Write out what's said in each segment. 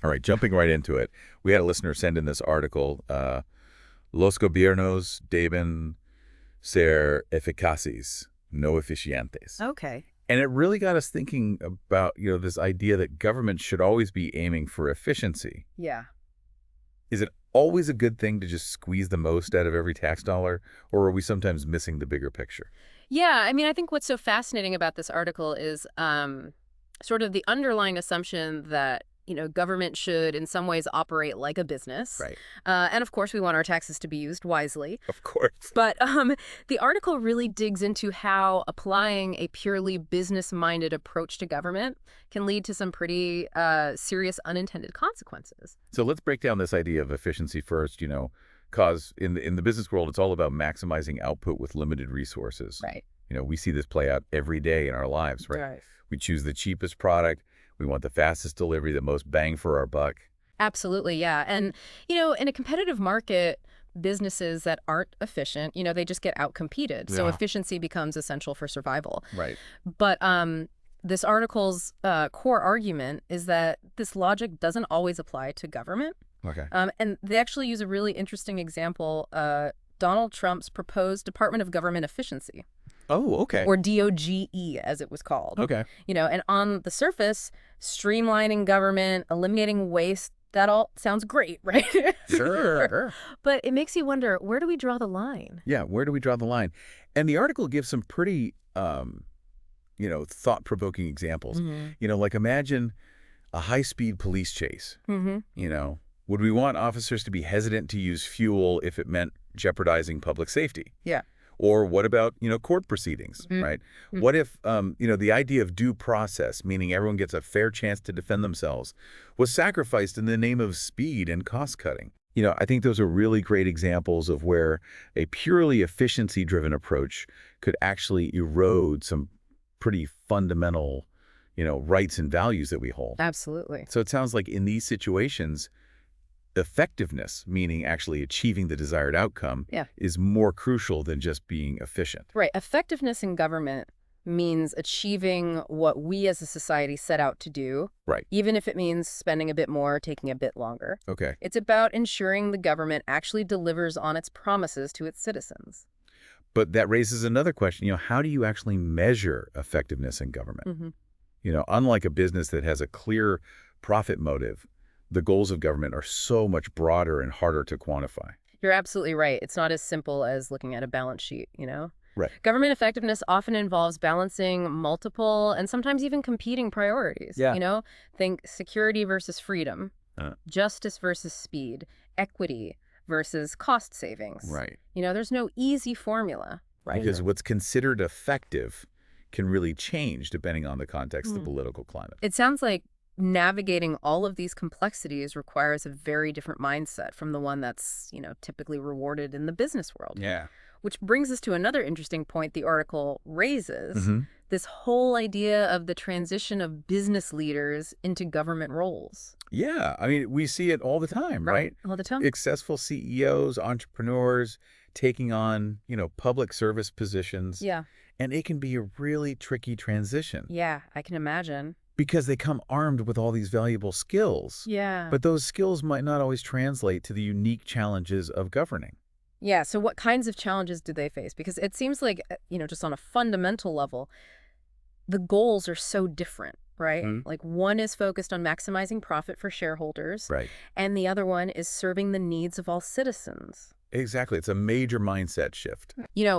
All right, jumping right into it. We had a listener send in this article, Los gobiernos deben ser eficaces, no eficientes. Okay. And it really got us thinking about, this idea that government should always be aiming for efficiency. Yeah. Is it always a good thing to just squeeze the most out of every tax dollar, or are we sometimes missing the bigger picture? Yeah, I mean, I think what's so fascinating about this article is sort of the underlying assumption that, government should in some ways operate like a business. Right. And of course, we want our taxes to be used wisely. Of course. But the article really digs into how applying a purely business-minded approach to government can lead to some pretty serious unintended consequences. So let's break down this idea of efficiency first, because in the business world, it's all about maximizing output with limited resources. Right. We see this play out every day in our lives, right? Right. We choose the cheapest product. We want the fastest delivery, the most bang for our buck. Absolutely, yeah. And, in a competitive market, businesses that aren't efficient, they just get outcompeted. So Yeah. efficiency becomes essential for survival. Right. But this article's core argument is that this logic doesn't always apply to government. Okay. And they actually use a really interesting example, Donald Trump's proposed Department of Government Efficiency. Oh, okay. Or DOGE, as it was called. Okay. And on the surface, streamlining government, eliminating waste, that all sounds great, right? Sure. But it makes you wonder, where do we draw the line? Yeah, where do we draw the line? And the article gives some pretty, thought-provoking examples. Like imagine a high-speed police chase. Would we want officers to be hesitant to use fuel if it meant jeopardizing public safety? Yeah. Or what about, court proceedings, right? What if, the idea of due process, meaning everyone gets a fair chance to defend themselves, was sacrificed in the name of speed and cost cutting? I think those are really great examples of where a purely efficiency-driven approach could actually erode some pretty fundamental, rights and values that we hold. Absolutely. So it sounds like in these situations, effectiveness, meaning actually achieving the desired outcome, is more crucial than just being efficient. Right. Effectiveness in government means achieving what we as a society set out to do. Right. Even if it means spending a bit more, taking a bit longer. Okay. It's about ensuring the government actually delivers on its promises to its citizens. But that raises another question, how do you actually measure effectiveness in government? Unlike a business that has a clear profit motive, the goals of government are so much broader and harder to quantify. You're absolutely right. It's not as simple as looking at a balance sheet, Right. Government effectiveness often involves balancing multiple and sometimes even competing priorities. Yeah. Think security versus freedom, justice versus speed, equity versus cost savings. Right. There's no easy formula. Right. Because what's considered effective can really change depending on the context of the political climate. It sounds like navigating all of these complexities requires a very different mindset from the one that's, typically rewarded in the business world. Yeah. Which brings us to another interesting point the article raises, this whole idea of the transition of business leaders into government roles. Yeah. I mean, we see it all the time, right? All the time. Successful CEOs, entrepreneurs taking on, public service positions. Yeah. And it can be a really tricky transition. Yeah, I can imagine. Because they come armed with all these valuable skills. Yeah. But those skills might not always translate to the unique challenges of governing. Yeah, so what kinds of challenges do they face? Because it seems like, just on a fundamental level, the goals are so different, right? Like one is focused on maximizing profit for shareholders. Right. And the other one is serving the needs of all citizens. Exactly. It's a major mindset shift.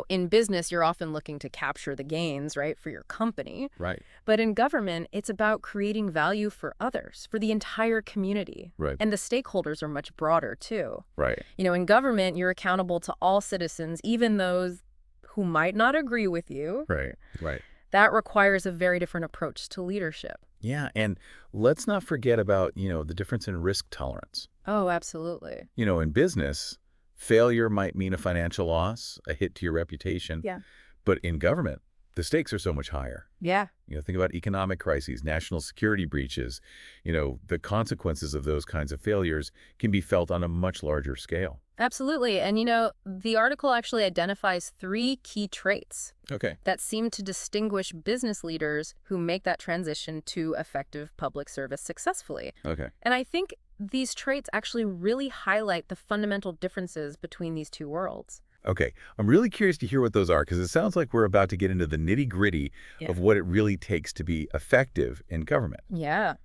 In business, you're often looking to capture the gains, right, for your company. Right. But in government, it's about creating value for others, for the entire community. Right. And the stakeholders are much broader, too. Right. In government, you're accountable to all citizens, even those who might not agree with you. Right. Right. That requires a very different approach to leadership. Yeah. And let's not forget about, the difference in risk tolerance. Oh, absolutely. In business, failure might mean a financial loss, a hit to your reputation. Yeah. But in government, the stakes are so much higher. Yeah. Think about economic crises, national security breaches. The consequences of those kinds of failures can be felt on a much larger scale. Absolutely. And, the article actually identifies 3 key traits Okay. that seem to distinguish business leaders who make that transition to effective public service successfully. Okay. And I think these traits actually really highlight the fundamental differences between these two worlds. Okay. I'm really curious to hear what those are because it sounds like we're about to get into the nitty-gritty Yeah. of what it really takes to be effective in government. Yeah.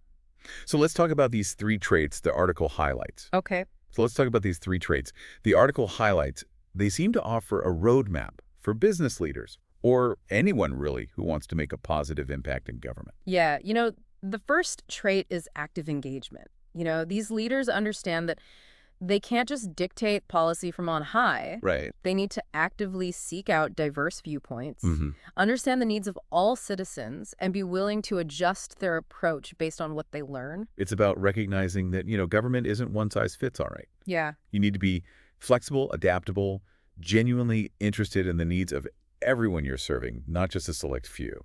So let's talk about these 3 traits the article highlights. Okay. So let's talk about these 3 traits. The article highlights, they seem to offer a roadmap for business leaders, or anyone really who wants to make a positive impact in government. Yeah. The first trait is active engagement. These leaders understand that they can't just dictate policy from on high. Right. They need to actively seek out diverse viewpoints, Mm-hmm. understand the needs of all citizens, and be willing to adjust their approach based on what they learn. It's about recognizing that, government isn't one size fits all right. Yeah. You need to be flexible, adaptable, genuinely interested in the needs of everyone you're serving, not just a select few.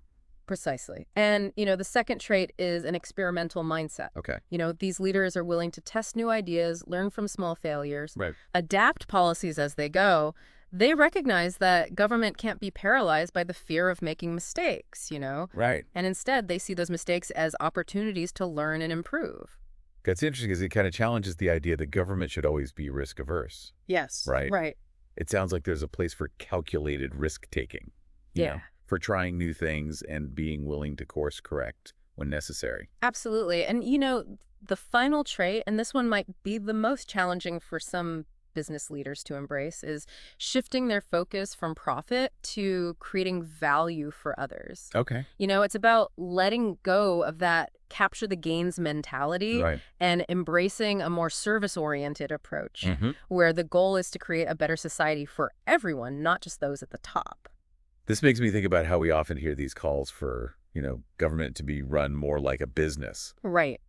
Precisely. And, the second trait is an experimental mindset. Okay. These leaders are willing to test new ideas, learn from small failures, Right. adapt policies as they go. They recognize that government can't be paralyzed by the fear of making mistakes, Right. and instead they see those mistakes as opportunities to learn and improve. That's interesting because it kind of challenges the idea that government should always be risk averse. Yes. Right. Right. It sounds like there's a place for calculated risk taking. you Yeah. know, for trying new things and being willing to course correct when necessary. Absolutely. And, the final trait, and this one might be the most challenging for some business leaders to embrace, is shifting their focus from profit to creating value for others. Okay. It's about letting go of that capture the gains mentality Right. and embracing a more service-oriented approach Mm-hmm. where the goal is to create a better society for everyone, not just those at the top. This makes me think about how we often hear these calls for, government to be run more like a business. Right.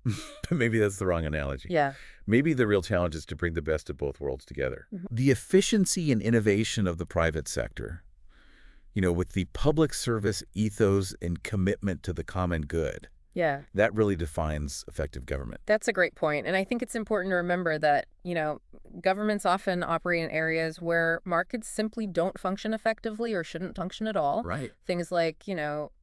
But maybe that's the wrong analogy. Yeah. Maybe the real challenge is to bring the best of both worlds together. Mhm. The efficiency and innovation of the private sector, with the public service ethos and commitment to the common good, Yeah. that really defines effective government. That's a great point. And I think it's important to remember that, governments often operate in areas where markets simply don't function effectively or shouldn't function at all. Right. Things like,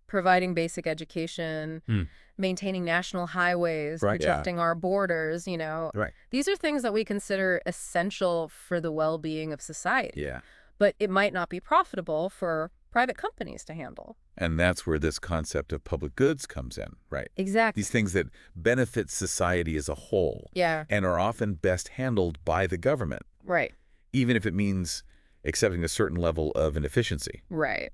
providing basic education, Hmm. maintaining national highways, Right, yeah. protecting our borders, Right. These are things that we consider essential for the well-being of society. Yeah. But it might not be profitable for private companies to handle. And that's where this concept of public goods comes in, right? Exactly. These things that benefit society as a whole Yeah, and are often best handled by the government, right, even if it means accepting a certain level of inefficiency. right.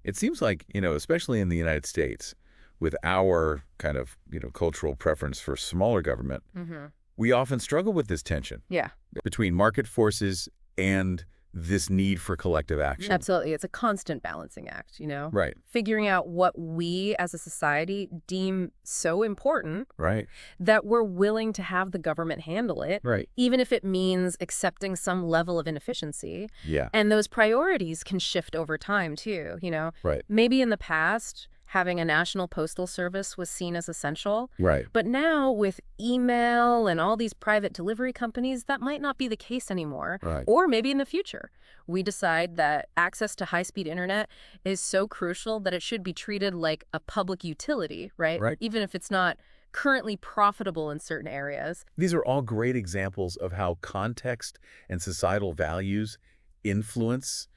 It seems like, especially in the United States, with our kind of, cultural preference for smaller government, Mm-hmm. we often struggle with this tension Yeah, between market forces and this need for collective action. absolutely. It's a constant balancing act, Right, Figuring out what we as a society deem so important right, that we're willing to have the government handle it, right. even if it means accepting some level of inefficiency. Yeah, And those priorities can shift over time, too, right, Maybe in the past, having a national postal service was seen as essential. right. But now, with email and all these private delivery companies, that might not be the case anymore. Right. Or maybe in the future, we decide that access to high-speed internet is so crucial that it should be treated like a public utility, right? Right. Even if it's not currently profitable in certain areas. These are all great examples of how context and societal values influence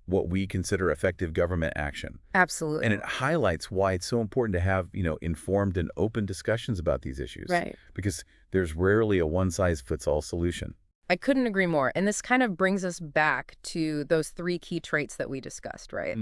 what we consider effective government action. Absolutely. And it highlights why it's so important to have, informed and open discussions about these issues. Right. Because there's rarely a one-size-fits-all solution. I couldn't agree more. And this kind of brings us back to those 3 key traits that we discussed, right?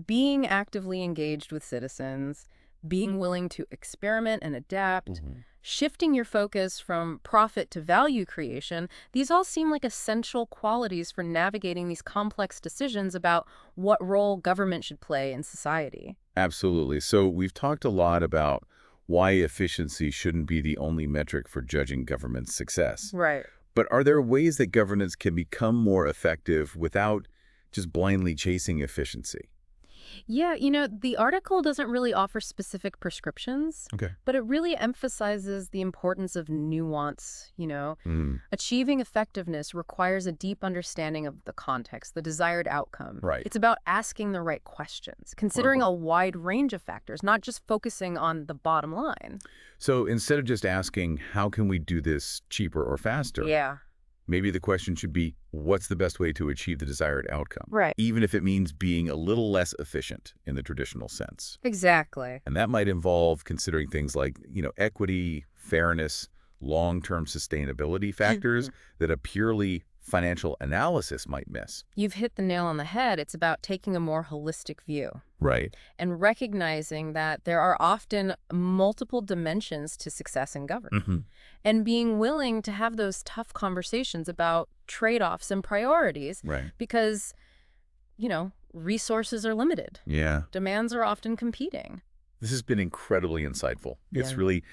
Being actively engaged with citizens, being willing to experiment and adapt, shifting your focus from profit to value creation, these all seem like essential qualities for navigating these complex decisions about what role government should play in society. Absolutely. So we've talked a lot about why efficiency shouldn't be the only metric for judging government's success. Right. But are there ways that governance can become more effective without just blindly chasing efficiency? Yeah, the article doesn't really offer specific prescriptions, Okay. but it really emphasizes the importance of nuance. Mm, Achieving effectiveness requires a deep understanding of the context, the desired outcome. right. It's about asking the right questions, considering a wide range of factors, not just focusing on the bottom line. So instead of just asking, how can we do this cheaper or faster? Yeah. Maybe the question should be, what's the best way to achieve the desired outcome? Right. Even if it means being a little less efficient in the traditional sense. Exactly. And that might involve considering things like, equity, fairness, long-term sustainability factors that a purely financial analysis might miss. You've hit the nail on the head. It's about taking a more holistic view Right. and recognizing that there are often multiple dimensions to success in government, Hmm. and being willing to have those tough conversations about trade-offs and priorities Right. because, resources are limited. Yeah. Demands are often competing. This has been incredibly insightful. It's Yeah. really,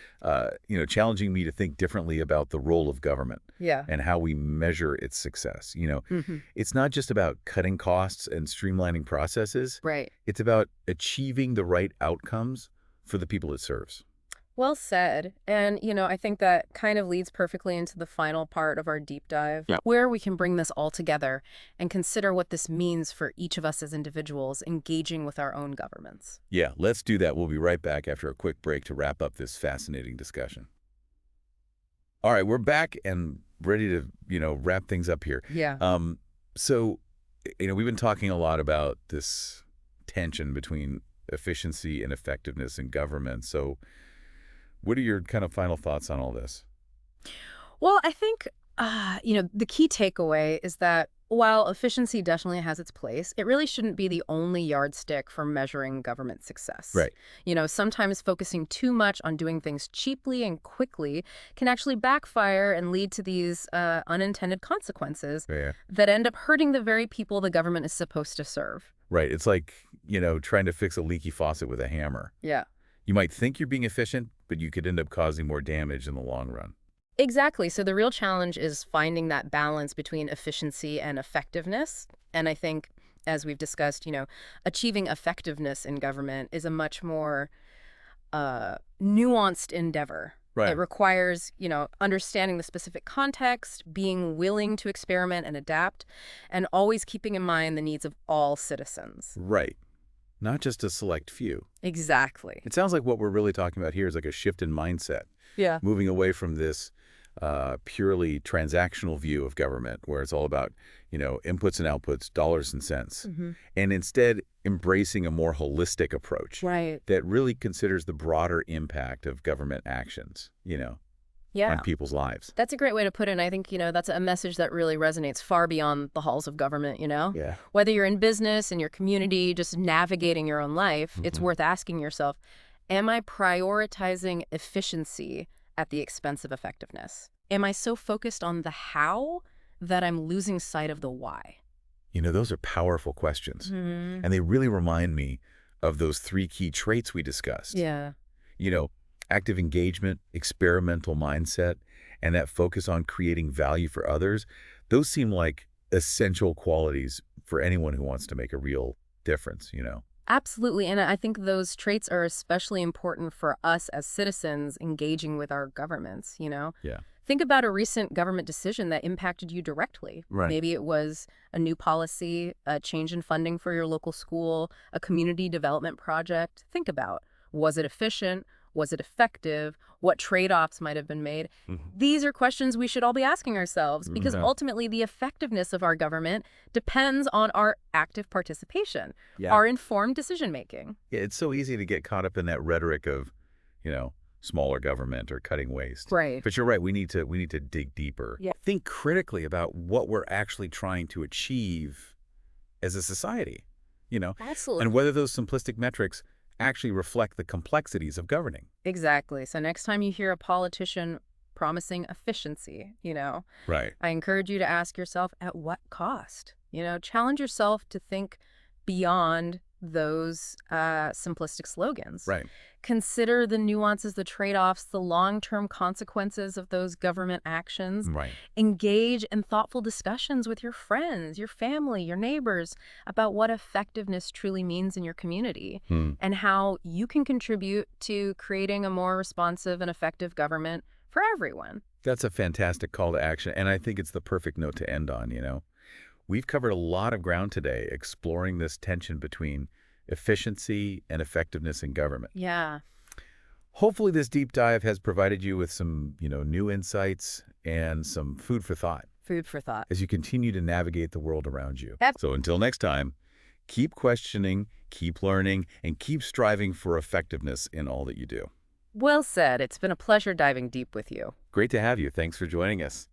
challenging me to think differently about the role of government Yeah. and how we measure its success. Hmm. It's not just about cutting costs and streamlining processes. Right. It's about achieving the right outcomes for the people it serves. Well said. And, I think that kind of leads perfectly into the final part of our deep dive, Yeah. where we can bring this all together and consider what this means for each of us as individuals engaging with our own governments. Yeah, let's do that. We'll be right back after a quick break to wrap up this fascinating discussion. All right, we're back and ready to, wrap things up here. Yeah. So, we've been talking a lot about this tension between efficiency and effectiveness in government. So, what are your kind of final thoughts on all this? Well, I think, the key takeaway is that while efficiency definitely has its place, it really shouldn't be the only yardstick for measuring government success. Right. Sometimes focusing too much on doing things cheaply and quickly can actually backfire and lead to these unintended consequences Yeah. that end up hurting the very people the government is supposed to serve. Right. It's like, trying to fix a leaky faucet with a hammer. Yeah. You might think you're being efficient, but you could end up causing more damage in the long run. Exactly. So the real challenge is finding that balance between efficiency and effectiveness. And I think, as we've discussed, achieving effectiveness in government is a much more nuanced endeavor. Right. It requires, understanding the specific context, being willing to experiment and adapt, and always keeping in mind the needs of all citizens. Right. Not just a select few. Exactly. It sounds like what we're really talking about here is like a shift in mindset, Yeah. moving away from this purely transactional view of government where it's all about, inputs and outputs, dollars and cents, and instead embracing a more holistic approach Right. that really considers the broader impact of government actions, Yeah. on people's lives. That's a great way to put it. And I think, that's a message that really resonates far beyond the halls of government, Yeah. Whether you're in business, in your community, just navigating your own life, it's worth asking yourself, am I prioritizing efficiency at the expense of effectiveness? Am I so focused on the how that I'm losing sight of the why? Those are powerful questions. Mm-hmm. And they really remind me of those 3 key traits we discussed. Yeah. Active engagement, experimental mindset, and that focus on creating value for others. Those seem like essential qualities for anyone who wants to make a real difference, Absolutely. And I think those traits are especially important for us as citizens engaging with our governments, Yeah. Think about a recent government decision that impacted you directly. Right. Maybe it was a new policy, a change in funding for your local school, a community development project. Think about, was it efficient? Was it effective? What trade-offs might have been made? These are questions we should all be asking ourselves because ultimately the effectiveness of our government depends on our active participation, our informed decision-making. Yeah, it's so easy to get caught up in that rhetoric of, smaller government or cutting waste. Right. But you're right, we need to dig deeper. Yeah. Think critically about what we're actually trying to achieve as a society, Absolutely. and whether those simplistic metrics actually reflect the complexities of governing. Exactly. So next time you hear a politician promising efficiency, Right. I encourage you to ask yourself, at what cost? Challenge yourself to think beyond those simplistic slogans. Right. Consider the nuances, the trade-offs, the long-term consequences of those government actions. Right. Engage in thoughtful discussions with your friends, your family, your neighbors about what effectiveness truly means in your community and how you can contribute to creating a more responsive and effective government for everyone. That's a fantastic call to action, and I think it's the perfect note to end on, you know. We've covered a lot of ground today exploring this tension between efficiency and effectiveness in government. Yeah. Hopefully this deep dive has provided you with some, new insights and some food for thought Food for thought. as you continue to navigate the world around you. Yep. So until next time, keep questioning, keep learning, and keep striving for effectiveness in all that you do. Well said. It's been a pleasure diving deep with you. Great to have you. Thanks for joining us.